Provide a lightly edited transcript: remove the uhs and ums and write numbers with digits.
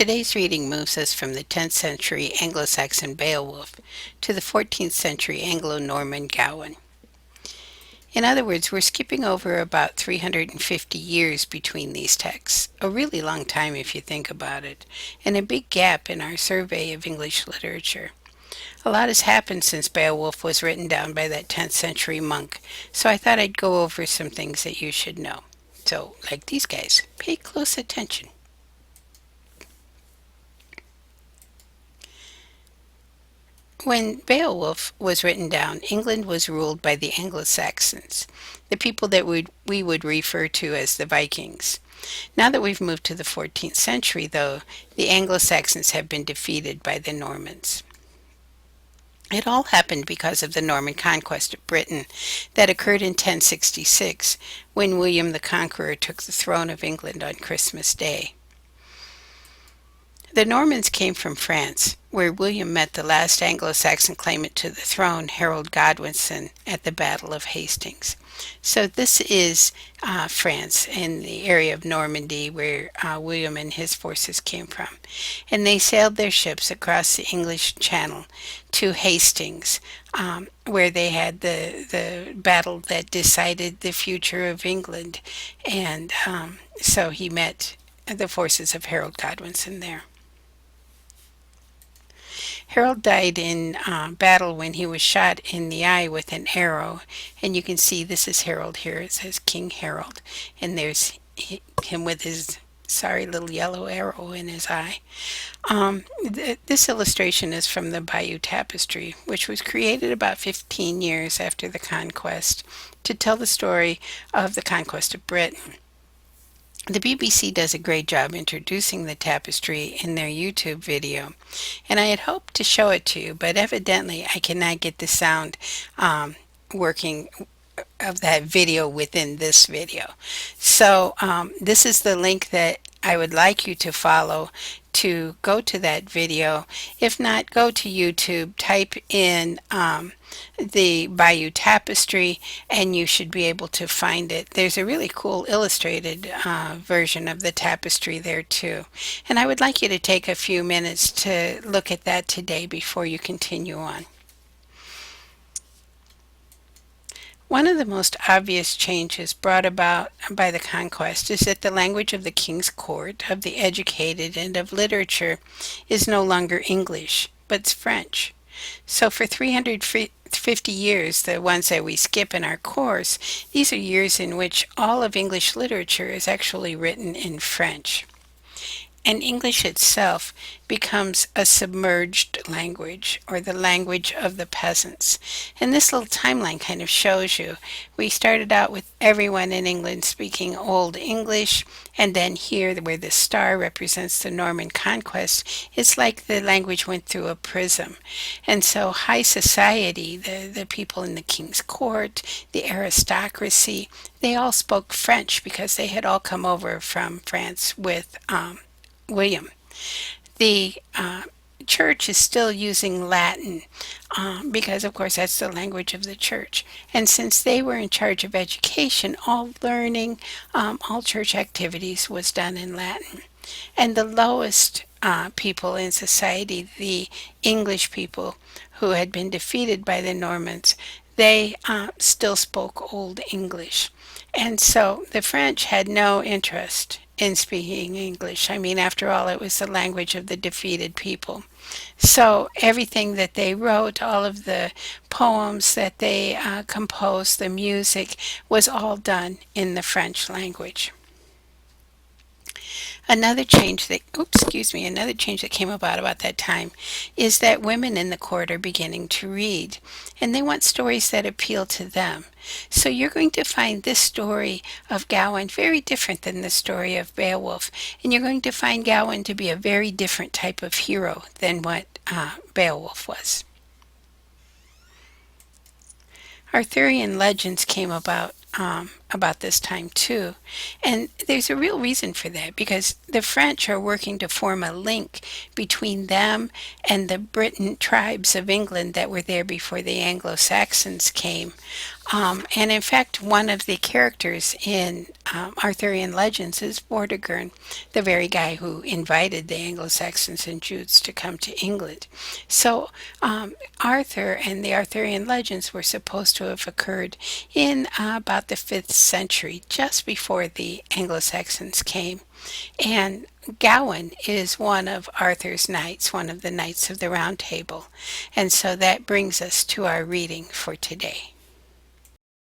Today's reading moves us from the 10th century Anglo-Saxon Beowulf to the 14th century Anglo-Norman Gawain. In other words, we're skipping over about 350 years between these texts, a really long time if you think about it, and a big gap in our survey of English literature. A lot has happened since Beowulf was written down by that 10th century monk, so I thought I'd go over some things that you should know. So, like these guys, pay close attention. When Beowulf was written down, England was ruled by the Anglo-Saxons, the people that we would refer to as the Vikings. Now that we've moved to the 14th century, though, the Anglo-Saxons have been defeated by the Normans. It all happened because of the Norman conquest of Britain that occurred in 1066, when William the Conqueror took the throne of England on Christmas Day. The Normans came from France, where William met the last Anglo-Saxon claimant to the throne, Harold Godwinson, at the Battle of Hastings. So this is France, in the area of Normandy, where William and his forces came from. And they sailed their ships across the English Channel to Hastings, where they had the battle that decided the future of England. And so he met the forces of Harold Godwinson there. Harold died in battle when he was shot in the eye with an arrow. And you can see this is Harold here. It says King Harold. And there's him with his sorry little yellow arrow in his eye. This illustration is from the Bayeux Tapestry, which was created about 15 years after the conquest to tell the story of the conquest of Britain. The BBC does a great job introducing the tapestry in their YouTube video, and I had hoped to show it to you, but evidently I cannot get the sound working of that video within this video. So this is the link that I would like you to follow to go to that video. If not, go to YouTube, type in the Bayeux Tapestry, and you should be able to find it. There's a really cool illustrated version of the tapestry there too. And I would like you to take a few minutes to look at that today before you continue on. One of the most obvious changes brought about by the conquest is that the language of the king's court, of the educated, and of literature is no longer English, but it's French. So for 350 years, the ones that we skip in our course, these are years in which all of English literature is actually written in French. And English itself becomes a submerged language, or the language of the peasants. And this little timeline kind of shows you. We started out with everyone in England speaking Old English, and then here where the star represents the Norman conquest, it's like the language went through a prism. And so high society, the people in the king's court, the aristocracy, they all spoke French because they had all come over from France with William. The church is still using Latin because, of course, that's the language of the church. And since they were in charge of education, all learning, all church activities was done in Latin. And the lowest people in society, the English people who had been defeated by the Normans, they still spoke Old English. And so the French had no interest in speaking English. I mean, after all, it was the language of the defeated people. So everything that they wrote, all of the poems that they composed, the music, was all done in the French language. Another change that came about that time is that women in the court are beginning to read, and they want stories that appeal to them. So you're going to find this story of Gawain very different than the story of Beowulf, and you're going to find Gawain to be a very different type of hero than what Beowulf was. Arthurian legends came about this time too, and there's a real reason for that, because the French are working to form a link between them and the Briton tribes of England that were there before the Anglo-Saxons came. And in fact, one of the characters in Arthurian legends is Vortigern, the very guy who invited the Anglo-Saxons and Jutes to come to England. So Arthur and the Arthurian legends were supposed to have occurred in about the 5th century, just before the Anglo-Saxons came. And Gawain is one of Arthur's knights, one of the knights of the Round Table. And so that brings us to our reading for today.